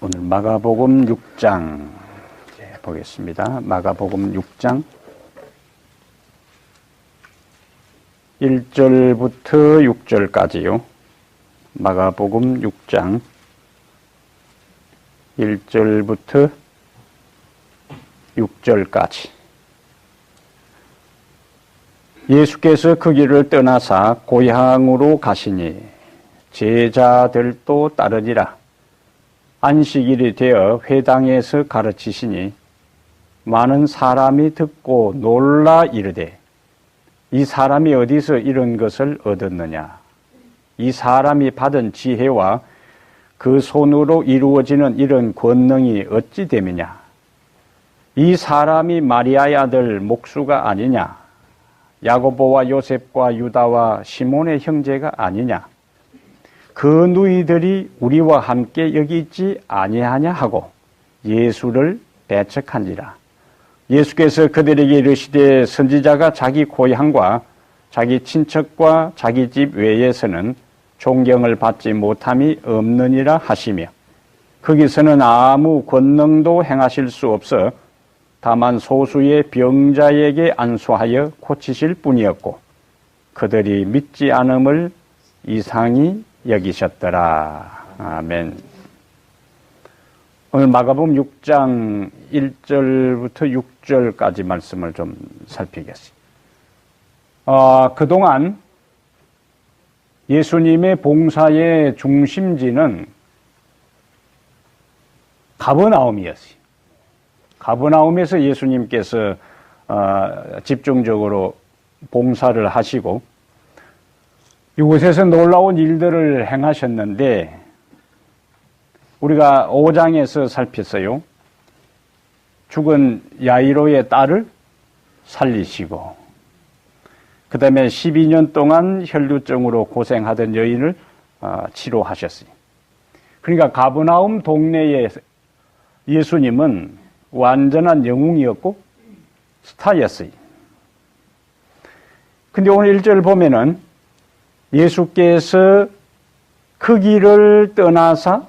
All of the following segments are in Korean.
오늘 마가복음 6장 보겠습니다. 마가복음 6장 1절부터 6절까지요. 마가복음 6장 1절부터 6절까지. 예수께서 그 길을 떠나사 고향으로 가시니 제자들도 따르니라. 안식일이 되어 회당에서 가르치시니 많은 사람이 듣고 놀라 이르되 이 사람이 어디서 이런 것을 얻었느냐? 이 사람이 받은 지혜와 그 손으로 이루어지는 이런 권능이 어찌 됨이냐? 이 사람이 마리아의 아들 목수가 아니냐? 야고보와 요셉과 유다와 시몬의 형제가 아니냐? 그 누이들이 우리와 함께 여기 있지 아니하냐 하고 예수를 배척한지라. 예수께서 그들에게 이르시되 선지자가 자기 고향과 자기 친척과 자기 집 외에서는 존경을 받지 못함이 없느니라 하시며 거기서는 아무 권능도 행하실 수 없어 다만 소수의 병자에게 안수하여 고치실 뿐이었고 그들이 믿지 않음을 이상히 여기셨더라. 아멘. 오늘 마가복음 6장 1절부터 6절까지 말씀을 좀 살피겠습니다. 그동안 예수님의 봉사의 중심지는 가버나움이었어요. 가버나움에서 예수님께서 집중적으로 봉사를 하시고 이곳에서 놀라운 일들을 행하셨는데 우리가 5장에서 살폈어요. 죽은 야이로의 딸을 살리시고 그 다음에 12년 동안 혈루증으로 고생하던 여인을 치료하셨어요. 그러니까 가버나움 동네의 예수님은 완전한 영웅이었고 스타였어요. 근데 오늘 1절 보면은 예수께서 그 길을 떠나사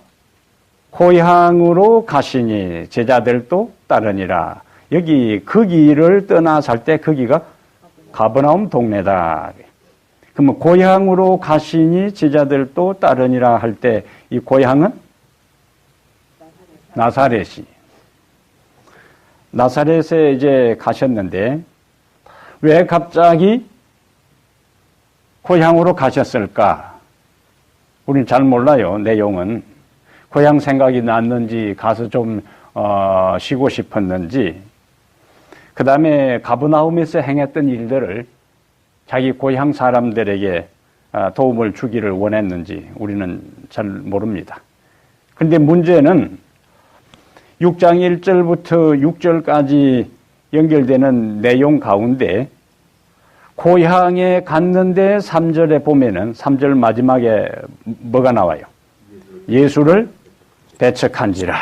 고향으로 가시니 제자들도 따르니라. 여기 그 길을 떠나서 할 때 거기가 가버나움 동네다. 그러면 고향으로 가시니 제자들도 따르니라 할 때 이 고향은 나사렛이. 나사렛에 이제 가셨는데 왜 갑자기 고향으로 가셨을까? 우리는 잘 몰라요, 내용은. 고향 생각이 났는지, 가서 좀, 쉬고 싶었는지, 그 다음에 가버나움에서 행했던 일들을 자기 고향 사람들에게 도움을 주기를 원했는지, 우리는 잘 모릅니다. 근데 문제는 6장 1절부터 6절까지 연결되는 내용 가운데 고향에 갔는데 3절에 보면은 3절 마지막에 뭐가 나와요? 예수를 배척한지라.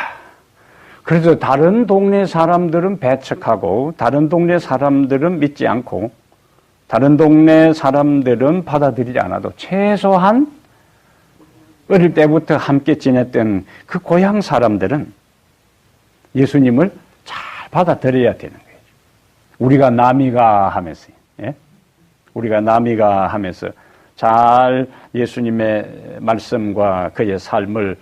그래서 다른 동네 사람들은 배척하고 다른 동네 사람들은 믿지 않고 다른 동네 사람들은 받아들이지 않아도 최소한 어릴 때부터 함께 지냈던 그 고향 사람들은 예수님을 잘 받아들여야 되는 거예요. 우리가 남이가 하면서 예? 우리가 남이가 하면서 잘 예수님의 말씀과 그의 삶을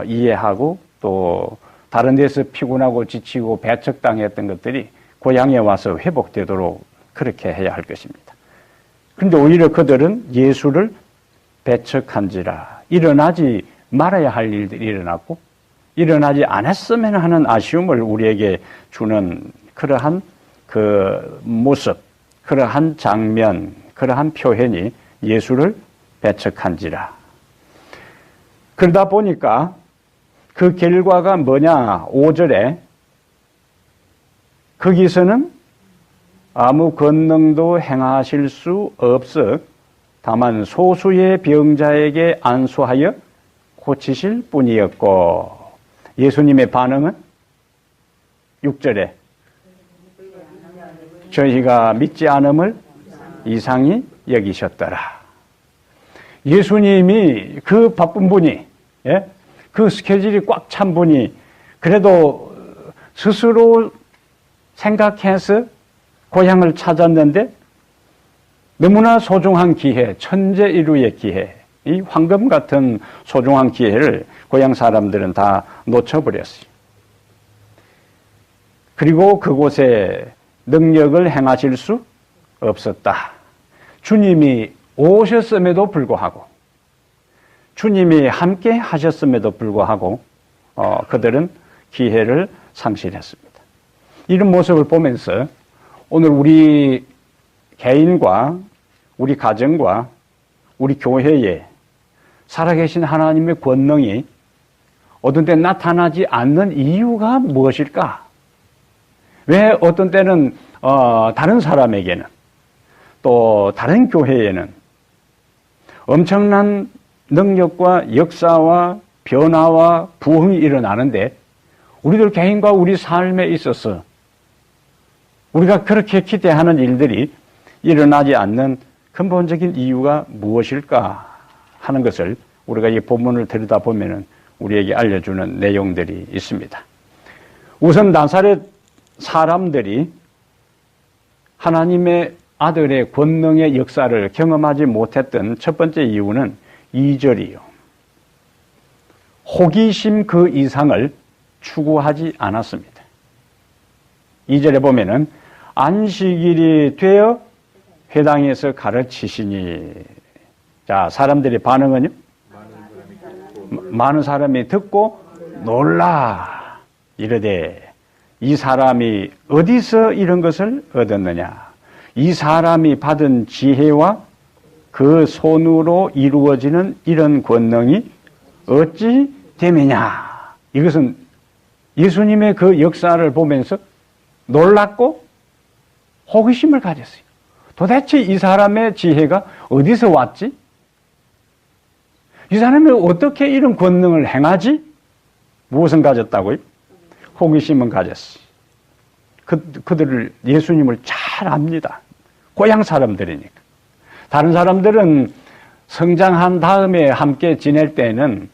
이해하고 또 다른 데서 피곤하고 지치고 배척당했던 것들이 고향에 와서 회복되도록 그렇게 해야 할 것입니다. 그런데 오히려 그들은 예수를 배척한지라. 일어나지 말아야 할 일들이 일어났고 일어나지 않았으면 하는 아쉬움을 우리에게 주는 그러한 그 모습, 그러한 장면, 그러한 표현이 예수를 배척한지라. 그러다 보니까 그 결과가 뭐냐? 5절에 거기서는 아무 권능도 행하실 수 없어 다만 소수의 병자에게 안수하여 고치실 뿐이었고 예수님의 반응은 6절에 저희가 믿지 않음을 이상히 여기셨더라. 예수님이 그 바쁜 분이 그 스케줄이 꽉 찬 분이 그래도 스스로 생각해서 고향을 찾았는데 너무나 소중한 기회, 천재일우의 기회, 이 황금 같은 소중한 기회를 고향 사람들은 다 놓쳐버렸어요. 그리고 그곳에 능력을 행하실 수 없었다. 주님이 오셨음에도 불구하고, 주님이 함께 하셨음에도 불구하고 그들은 기회를 상실했습니다. 이런 모습을 보면서 오늘 우리 개인과 우리 가정과 우리 교회에 살아계신 하나님의 권능이 어떤 때 나타나지 않는 이유가 무엇일까? 왜 어떤 때는 다른 사람에게는 또 다른 교회에는 엄청난 능력과 역사와 변화와 부흥이 일어나는데 우리들 개인과 우리 삶에 있어서 우리가 그렇게 기대하는 일들이 일어나지 않는 근본적인 이유가 무엇일까 하는 것을 우리가 이 본문을 들여다보면 우리에게 알려주는 내용들이 있습니다. 우선 나사렛 사람들이 하나님의 아들의 권능의 역사를 경험하지 못했던 첫 번째 이유는 2절이요. 호기심 그 이상을 추구하지 않았습니다. 2절에 보면은 안식일이 되어 회당에서 가르치시니. 자, 사람들의 반응은요? 많은 사람이 듣고 놀라 이르되 이 사람이 어디서 이런 것을 얻었느냐? 이 사람이 받은 지혜와 그 손으로 이루어지는 이런 권능이 어찌 됨이냐? 이것은 예수님의 그 역사를 보면서 놀랐고 호기심을 가졌어요. 도대체 이 사람의 지혜가 어디서 왔지? 이 사람이 어떻게 이런 권능을 행하지? 무엇은 가졌다고요? 호기심은 가졌어요. 그들을 예수님을 잘 압니다. 고향 사람들이니까. 다른 사람들은 성장한 다음에 함께 지낼 때는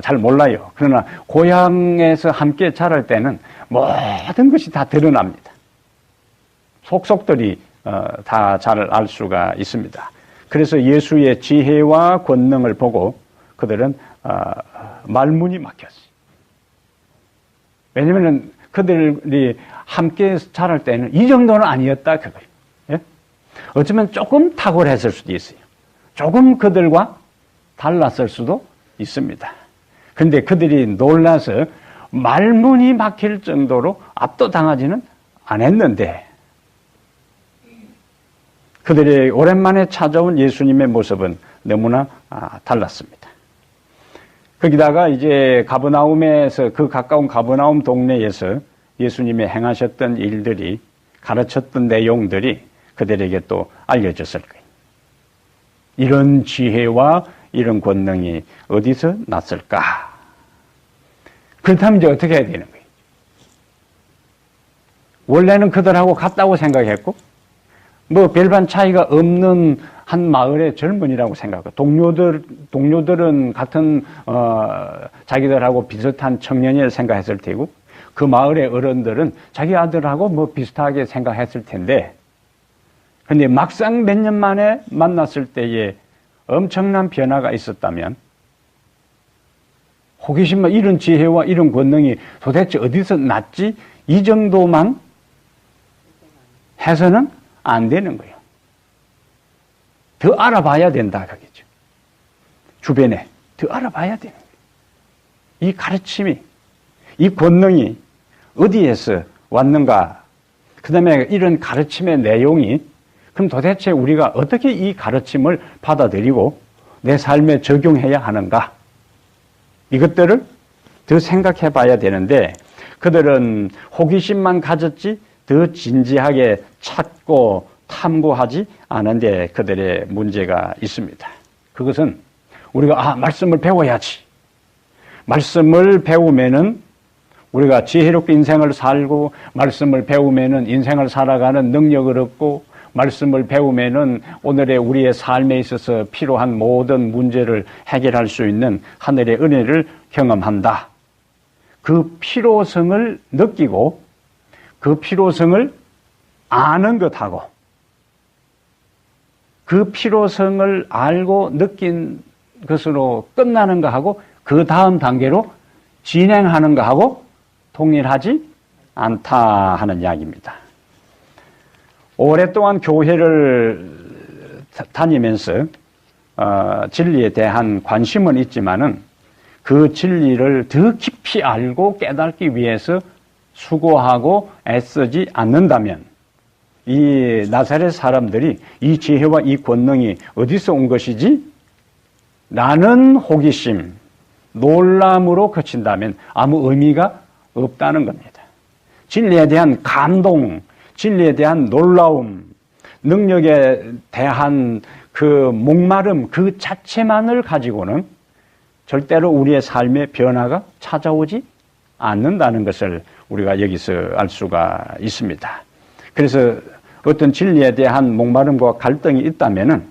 잘 몰라요. 그러나 고향에서 함께 자랄 때는 모든 것이 다 드러납니다. 속속들이 다 잘 알 수가 있습니다. 그래서 예수의 지혜와 권능을 보고 그들은 말문이 막혔어요. 왜냐하면 그들이 함께 자랄 때는 이 정도는 아니었다 그거예요. 예? 어쩌면 조금 탁월했을 수도 있어요. 조금 그들과 달랐을 수도 있습니다. 그런데 그들이 놀라서 말문이 막힐 정도로 압도당하지는 않았는데 그들이 오랜만에 찾아온 예수님의 모습은 너무나 달랐습니다. 거기다가 이제 가버나움에서 그 가까운 가버나움 동네에서 예수님이 행하셨던 일들이 가르쳤던 내용들이 그들에게 또 알려졌을 거예요. 이런 지혜와 이런 권능이 어디서 났을까? 그렇다면 이제 어떻게 해야 되는 거예요? 원래는 그들하고 같다고 생각했고 뭐 별반 차이가 없는 한 마을의 젊은이라고 생각하고 동료들은 같은 자기들하고 비슷한 청년이라 생각했을 테고 그 마을의 어른들은 자기 아들하고 뭐 비슷하게 생각했을 텐데 근데 막상 몇 년 만에 만났을 때에 엄청난 변화가 있었다면 호기심과 이런 지혜와 이런 권능이 도대체 어디서 났지? 이 정도만 해서는 안 되는 거예요. 더 알아봐야 된다 그겠죠. 주변에 더 알아봐야 되는 거예요. 이 가르침이, 이 권능이 어디에서 왔는가? 그 다음에 이런 가르침의 내용이 그럼 도대체 우리가 어떻게 이 가르침을 받아들이고 내 삶에 적용해야 하는가? 이것들을 더 생각해 봐야 되는데 그들은 호기심만 가졌지 더 진지하게 찾고 탐구하지 않은데 그들의 문제가 있습니다. 그것은 우리가 말씀을 배워야지. 말씀을 배우면은 우리가 지혜롭게 인생을 살고 말씀을 배우면은 인생을 살아가는 능력을 얻고 말씀을 배우면은 오늘의 우리의 삶에 있어서 필요한 모든 문제를 해결할 수 있는 하늘의 은혜를 경험한다. 그 필요성을 느끼고 그 필요성을 아는 것하고 그 필요성을 알고 느낀 것으로 끝나는 것하고 그 다음 단계로 진행하는 것하고 동일하지 않다 하는 이야기입니다. 오랫동안 교회를 다니면서 진리에 대한 관심은 있지만은 그 진리를 더 깊이 알고 깨닫기 위해서 수고하고 애쓰지 않는다면 이 나사렛 사람들이 이 지혜와 이 권능이 어디서 온 것이지? 라는 호기심, 놀람으로 그친다면 아무 의미가 없다는 겁니다. 진리에 대한 감동, 진리에 대한 놀라움, 능력에 대한 그 목마름 그 자체만을 가지고는 절대로 우리의 삶의 변화가 찾아오지 않는다는 것을 우리가 여기서 알 수가 있습니다. 그래서 어떤 진리에 대한 목마름과 갈등이 있다면은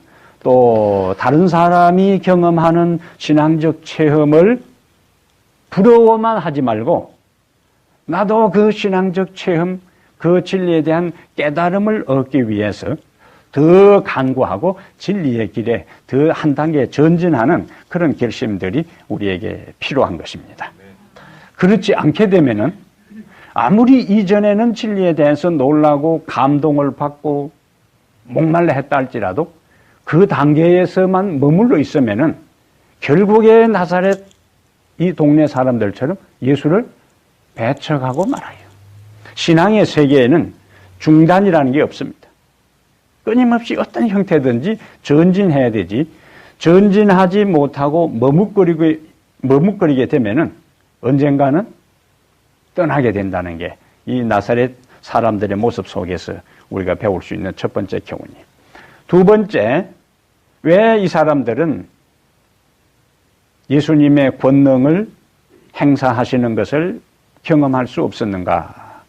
또 다른 사람이 경험하는 신앙적 체험을 부러워만 하지 말고 나도 그 신앙적 체험, 그 진리에 대한 깨달음을 얻기 위해서 더 간구하고 진리의 길에 더 한 단계 전진하는 그런 결심들이 우리에게 필요한 것입니다. 그렇지 않게 되면은 아무리 이전에는 진리에 대해서 놀라고 감동을 받고 목말라 했다 할지라도 그 단계에서만 머물러 있으면은 결국에 나사렛 이 동네 사람들처럼 예수를 배척하고 말아요. 신앙의 세계에는 중단이라는 게 없습니다. 끊임없이 어떤 형태든지 전진해야 되지, 전진하지 못하고 머뭇거리게 되면은 언젠가는 떠나게 된다는 게 이 나사렛 사람들의 모습 속에서 우리가 배울 수 있는 첫 번째 교훈이에요. 두 번째, 왜 이 사람들은 예수님의 권능을 행사하시는 것을 경험할 수 없었는가?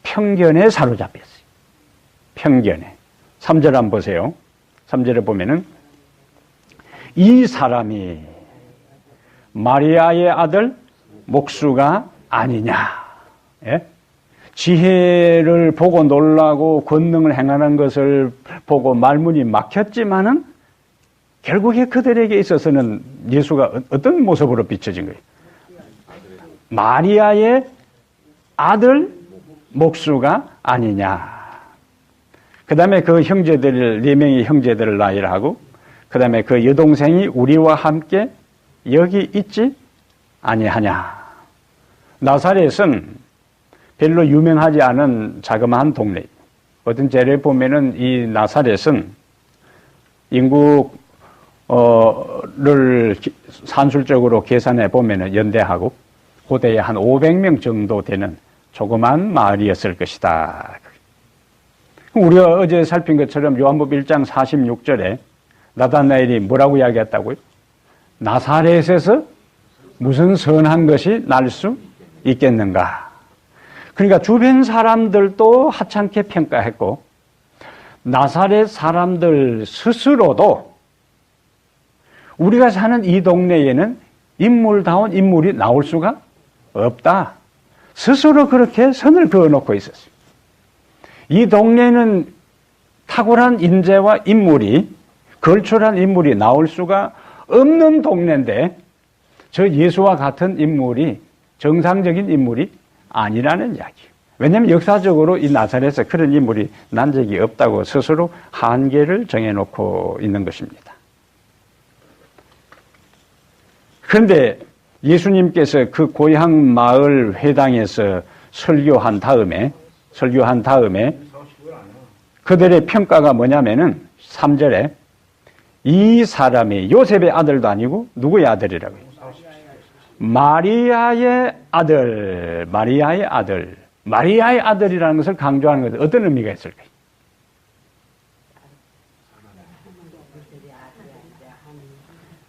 편견에 사로잡혔어요. 편견에. 3절 한번 보세요. 3절에 보면은 이 사람이 마리아의 아들 목수가 아니냐. 예? 지혜를 보고 놀라고 권능을 행하는 것을 보고 말문이 막혔지만은 결국에 그들에게 있어서는 예수가 어떤 모습으로 비춰진 거예요? 마리아의 아들 목수가 아니냐. 그 다음에 그 형제들, 4명의 형제들을 나이라 하고, 그 다음에 그 여동생이 우리와 함께 여기 있지 아니하냐. 나사렛은 별로 유명하지 않은 자그마한 동네. 어떤 재료에 보면은 이 나사렛은 인구를 산술적으로 계산해 보면은 연대하고 고대에 한 500명 정도 되는 조그만 마을이었을 것이다. 우리가 어제 살핀 것처럼 요한복음 1장 46절에 나다나엘이 뭐라고 이야기했다고요? 나사렛에서 무슨 선한 것이 날 수 있겠는가? 그러니까 주변 사람들도 하찮게 평가했고 나사렛 사람들 스스로도 우리가 사는 이 동네에는 인물다운 인물이 나올 수가 없다. 스스로 그렇게 선을 그어놓고 있었어요. 이 동네는 탁월한 인재와 인물이, 걸출한 인물이 나올 수가 없는 동네인데 저 예수와 같은 인물이 정상적인 인물이 아니라는 이야기예요. 왜냐하면 역사적으로 이 나사렛에서 그런 인물이 난 적이 없다고 스스로 한계를 정해놓고 있는 것입니다. 그런데 예수님께서 그 고향 마을 회당에서 설교한 다음에 그들의 평가가 뭐냐면은 3절에 이 사람이 요셉의 아들도 아니고 누구의 아들이라고요? 마리아의 아들. 마리아의 아들이라는 것을 강조하는 것은 어떤 의미가 있을까요?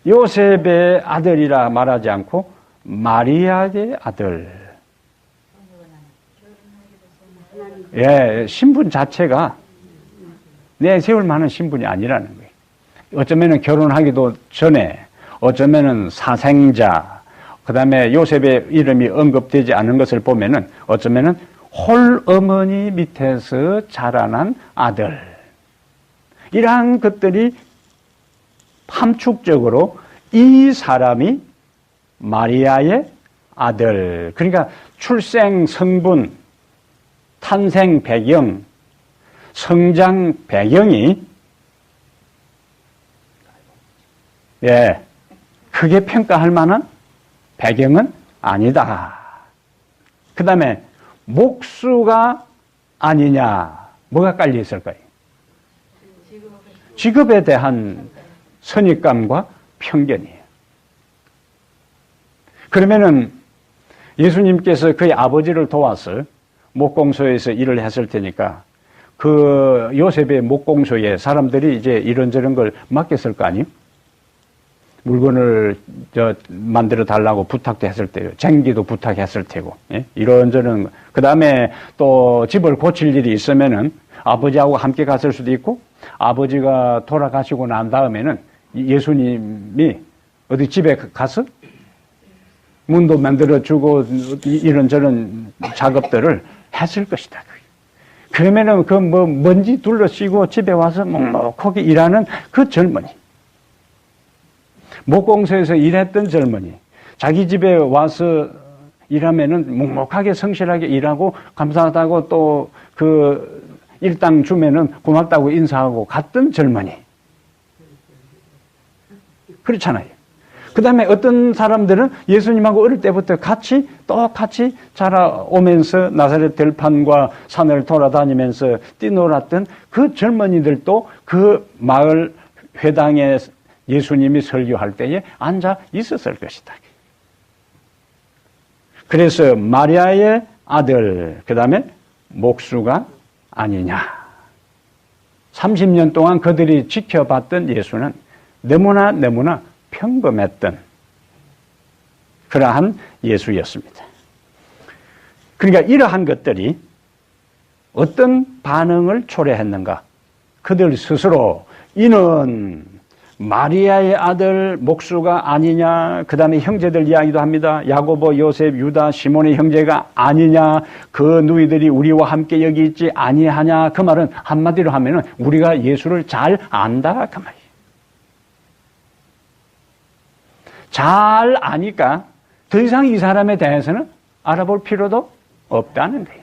요셉의 아들이라 말하지 않고 마리아의 아들. 예, 신분 자체가 내세울 만한 신분이 아니라는 거예요. 어쩌면은 결혼하기도 전에, 어쩌면은 사생자, 그 다음에 요셉의 이름이 언급되지 않은 것을 보면은 어쩌면은 홀 어머니 밑에서 자라난 아들. 이러한 것들이 함축적으로 이 사람이 마리아의 아들. 그러니까 출생 성분, 탄생 배경, 성장 배경이 크게 평가할 만한 배경은 아니다. 그 다음에 목수가 아니냐. 뭐가 깔려 있을까요? 직업에 대한 선입감과 편견이에요. 그러면은 예수님께서 그의 아버지를 도와서 목공소에서 일을 했을 테니까 그 요셉의 목공소에 사람들이 이제 이런저런 걸 맡겼을 거 아니에요? 물건을 만들어 달라고 부탁도 했을 때요. 쟁기도 부탁했을 테고, 예? 이런저런. 그 다음에 또 집을 고칠 일이 있으면은 아버지하고 함께 갔을 수도 있고, 아버지가 돌아가시고 난 다음에는 예수님이 어디 집에 가서 문도 만들어주고 이런저런 작업들을 했을 것이다. 그러면은 그 뭐 먼지 둘러쓰고 집에 와서 묵묵하게 일하는 그 젊은이. 목공소에서 일했던 젊은이. 자기 집에 와서 일하면은 묵묵하게 성실하게 일하고 감사하다고 또 그 일당 주면은 고맙다고 인사하고 갔던 젊은이. 그렇잖아요. 그 다음에 어떤 사람들은 예수님하고 어릴 때부터 똑같이 자라오면서 나사렛 들판과 산을 돌아다니면서 뛰놀았던 그 젊은이들도 그 마을 회당에 예수님이 설교할 때에 앉아 있었을 것이다. 그래서 마리아의 아들, 그 다음에 목수가 아니냐. 30년 동안 그들이 지켜봤던 예수는 너무나 평범했던 그러한 예수였습니다. 그러니까 이러한 것들이 어떤 반응을 초래했는가? 그들 스스로 이는 마리아의 아들 목수가 아니냐. 그 다음에 형제들 이야기도 합니다. 야고보, 요셉, 유다, 시몬의 형제가 아니냐. 그 누이들이 우리와 함께 여기 있지 아니하냐. 그 말은 한마디로 하면은 우리가 예수를 잘 안다 그 말이에요. 잘 아니까 더 이상 이 사람에 대해서는 알아볼 필요도 없다는 거예요.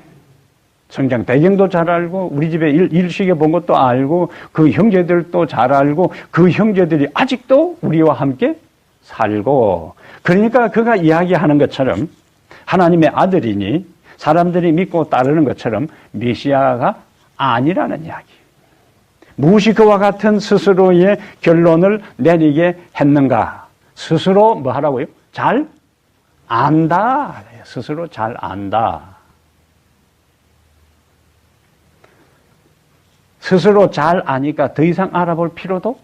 성장 배경도 잘 알고 우리 집에 일식에 본 것도 알고 그 형제들도 잘 알고 그 형제들이 아직도 우리와 함께 살고, 그러니까 그가 이야기하는 것처럼 하나님의 아들이니 사람들이 믿고 따르는 것처럼 메시아가 아니라는 이야기. 무엇이 그와 같은 스스로의 결론을 내리게 했는가? 스스로 뭐 하라고요? 잘 안다. 스스로 잘 안다. 스스로 잘 아니까 더 이상 알아볼 필요도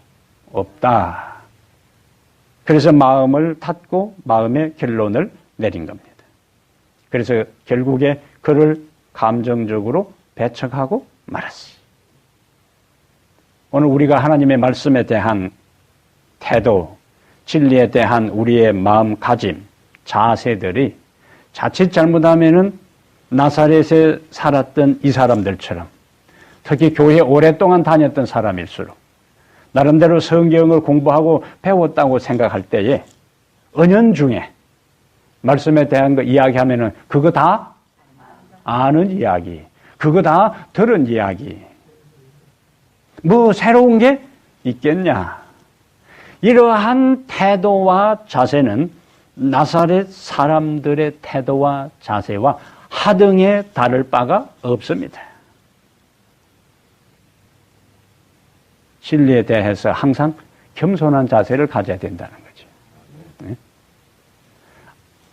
없다. 그래서 마음을 닫고 마음의 결론을 내린 겁니다. 그래서 결국에 그를 감정적으로 배척하고 말았어요. 오늘 우리가 하나님의 말씀에 대한 태도, 진리에 대한 우리의 마음가짐, 자세들이 자칫 잘못하면은 나사렛에 살았던 이 사람들처럼, 특히 교회에 오랫동안 다녔던 사람일수록 나름대로 성경을 공부하고 배웠다고 생각할 때에 은연중에 말씀에 대한 거 이야기하면은 그거 다 아는 이야기, 그거 다 들은 이야기, 뭐 새로운 게 있겠냐. 이러한 태도와 자세는 나사렛 사람들의 태도와 자세와 하등에 다를 바가 없습니다. 진리에 대해서 항상 겸손한 자세를 가져야 된다는 거죠.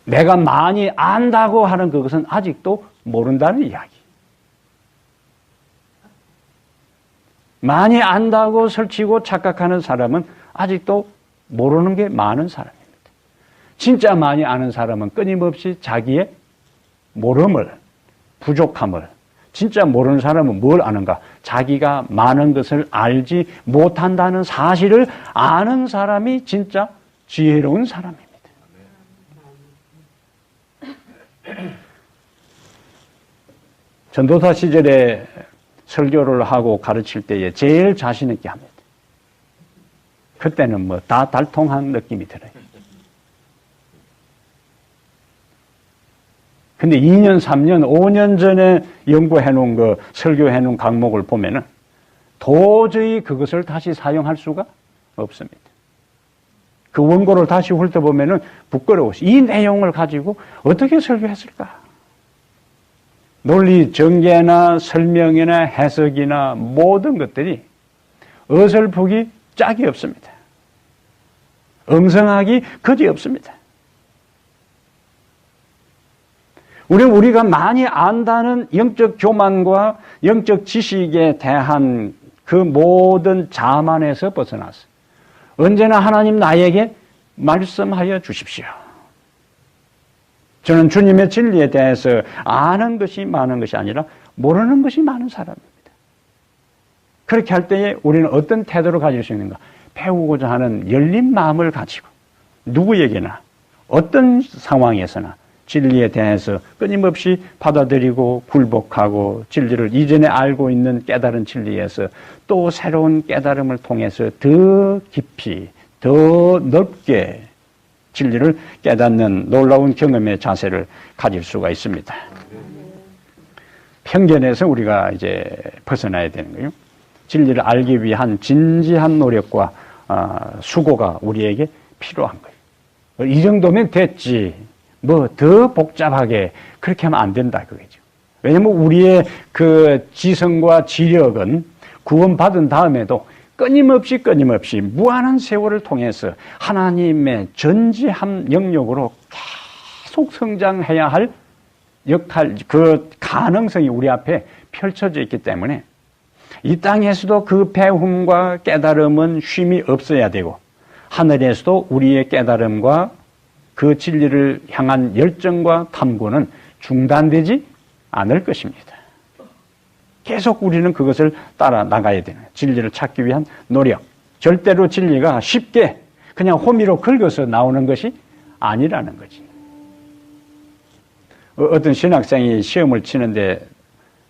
내가 많이 안다고 하는 그것은 아직도 모른다는 이야기. 많이 안다고 설치고 착각하는 사람은 아직도 모르는 게 많은 사람입니다. 진짜 많이 아는 사람은 끊임없이 자기의 모름을, 부족함을, 진짜 모르는 사람은 뭘 아는가? 자기가 많은 것을 알지 못한다는 사실을 아는 사람이 진짜 지혜로운 사람입니다. 전도사 시절에 설교를 하고 가르칠 때에 제일 자신 있게 합니다. 그때는 뭐 다 달통한 느낌이 들어요. 근데 2년, 3년, 5년 전에 연구해 놓은 거, 설교해 놓은 강목을 보면은 도저히 그것을 다시 사용할 수가 없습니다. 그 원고를 다시 훑어보면은 부끄러워서 이 내용을 가지고 어떻게 설교했을까? 논리 전개나 설명이나 해석이나 모든 것들이 어설프기 짝이 없습니다. 엉성하기 그지 없습니다. 우리가 많이 안다는 영적 교만과 영적 지식에 대한 그 모든 자만에서 벗어났어요. 언제나 하나님 나에게 말씀하여 주십시오. 저는 주님의 진리에 대해서 아는 것이 많은 것이 아니라 모르는 것이 많은 사람입니다. 그렇게 할 때에 우리는 어떤 태도를 가질 수 있는가? 배우고자 하는 열린 마음을 가지고 누구에게나 어떤 상황에서나 진리에 대해서 끊임없이 받아들이고 굴복하고 진리를 이전에 알고 있는 깨달은 진리에서 또 새로운 깨달음을 통해서 더 깊이, 더 넓게 진리를 깨닫는 놀라운 경험의 자세를 가질 수가 있습니다. 편견에서 우리가 이제 벗어나야 되는 거예요. 진리를 알기 위한 진지한 노력과 수고가 우리에게 필요한 거예요. 이 정도면 됐지. 뭐 더 복잡하게 그렇게 하면 안 된다 그거죠. 왜냐하면 우리의 그 지성과 지력은 구원받은 다음에도 끊임없이 무한한 세월을 통해서 하나님의 전지한 영역으로 계속 성장해야 할 역할, 그 가능성이 우리 앞에 펼쳐져 있기 때문에 이 땅에서도 그 배움과 깨달음은 쉼이 없어야 되고 하늘에서도 우리의 깨달음과 그 진리를 향한 열정과 탐구는 중단되지 않을 것입니다. 계속 우리는 그것을 따라 나가야 되는 진리를 찾기 위한 노력. 절대로 진리가 쉽게 그냥 호미로 긁어서 나오는 것이 아니라는 거지. 어떤 신학생이 시험을 치는데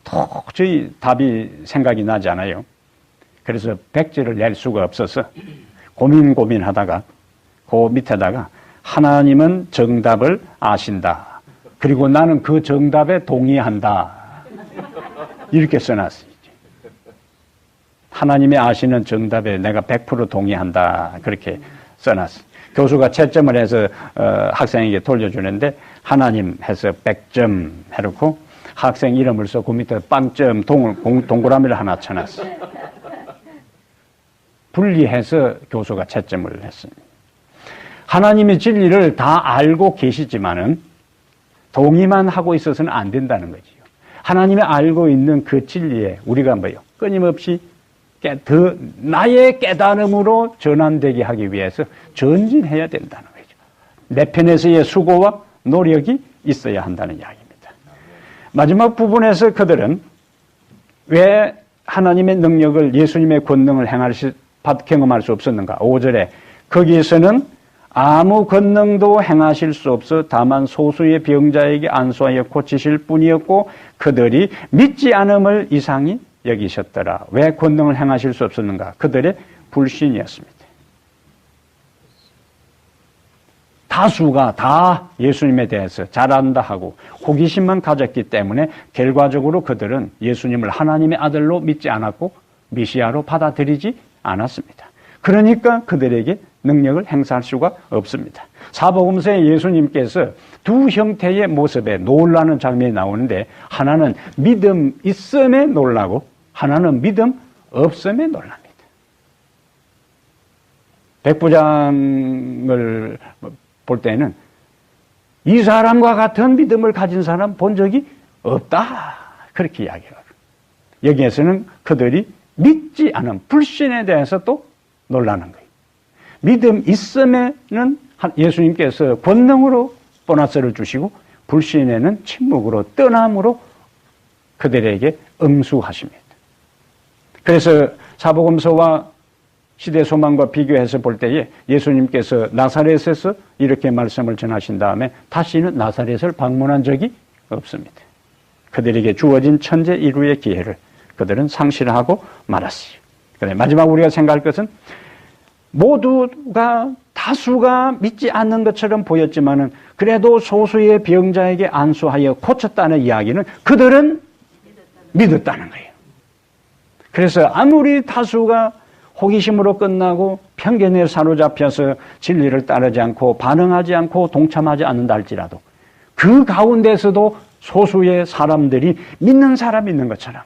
도저히 답이 생각이 나지 않아요. 그래서 백지를 낼 수가 없어서 고민하다가 그 밑에다가 하나님은 정답을 아신다. 그리고 나는 그 정답에 동의한다. 이렇게 써놨어요. 하나님이 아시는 정답에 내가 100% 동의한다. 그렇게 써놨어요. 교수가 채점을 해서 학생에게 돌려주는데 하나님 해서 100점 해놓고 학생 이름을 써 그 밑에 빵점 동그라미를 하나 쳐놨어요. 분리해서 교수가 채점을 했습니다. 하나님의 진리를 다 알고 계시지만은 동의만 하고 있어서는 안 된다는 거지요. 하나님이 알고 있는 그 진리에 우리가 뭐요? 끊임없이 나의 깨달음으로 전환되게 하기 위해서 전진해야 된다는 거죠. 내 편에서의 수고와 노력이 있어야 한다는 이야기입니다. 마지막 부분에서 그들은 왜 하나님의 능력을 예수님의 권능을 경험할 수 없었는가? 5절에 거기에서는 아무 권능도 행하실 수 없어 다만 소수의 병자에게 안수하여 고치실 뿐이었고 그들이 믿지 않음을 이상히 여기셨더라. 왜 권능을 행하실 수 없었는가? 그들의 불신이었습니다. 다수가 다 예수님에 대해서 잘 안다 하고 호기심만 가졌기 때문에 결과적으로 그들은 예수님을 하나님의 아들로 믿지 않았고 메시아로 받아들이지 않았습니다. 그러니까 그들에게 능력을 행사할 수가 없습니다. 사복음서에 예수님께서 두 형태의 모습에 놀라는 장면이 나오는데 하나는 믿음 있음에 놀라고 하나는 믿음 없음에 놀랍니다. 백부장을 볼 때는 이 사람과 같은 믿음을 가진 사람 본 적이 없다. 그렇게 이야기해요. 여기에서는 그들이 믿지 않은 불신에 대해서 또 놀라는 거예요. 믿음 있음에는 예수님께서 권능으로 보너스를 주시고 불신에는 침묵으로 떠남으로 그들에게 응수하십니다. 그래서 사복음서와 시대소망과 비교해서 볼 때에 예수님께서 나사렛에서 이렇게 말씀을 전하신 다음에 다시는 나사렛을 방문한 적이 없습니다. 그들에게 주어진 천재 이루의 기회를 그들은 상실하고 말았어요. 그래, 마지막 우리가 생각할 것은 모두가 다수가 믿지 않는 것처럼 보였지만은 그래도 소수의 병자에게 안수하여 고쳤다는 이야기는 그들은 믿었다는 거예요. 그래서 아무리 다수가 호기심으로 끝나고 편견에 사로잡혀서 진리를 따르지 않고 반응하지 않고 동참하지 않는다 할지라도 그 가운데서도 소수의 사람들이 믿는 사람이 있는 것처럼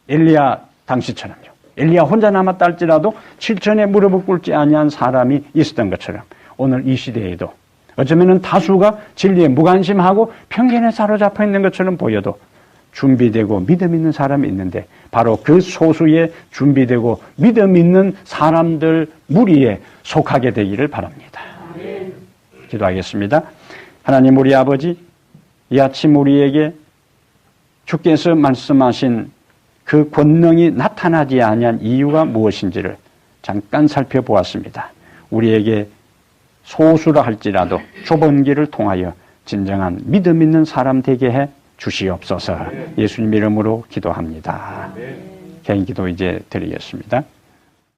엘리야 당시처럼요. 엘리야 혼자 남았다 할지라도 7천에 무릎을 꿇지 아니한 사람이 있었던 것처럼 오늘 이 시대에도 어쩌면 다수가 진리에 무관심하고 편견에 사로잡혀 있는 것처럼 보여도 준비되고 믿음 있는 사람이 있는데 바로 그 소수의 준비되고 믿음 있는 사람들 무리에 속하게 되기를 바랍니다. 기도하겠습니다. 하나님 우리 아버지, 이 아침 우리에게 주께서 말씀하신 그 권능이 나타나지 아니한 이유가 무엇인지를 잠깐 살펴보았습니다. 우리에게 소수라 할지라도 좁은 길을 통하여 진정한 믿음 있는 사람 되게 해 주시옵소서. 예수님 이름으로 기도합니다. 개인 기도 이제 드리겠습니다.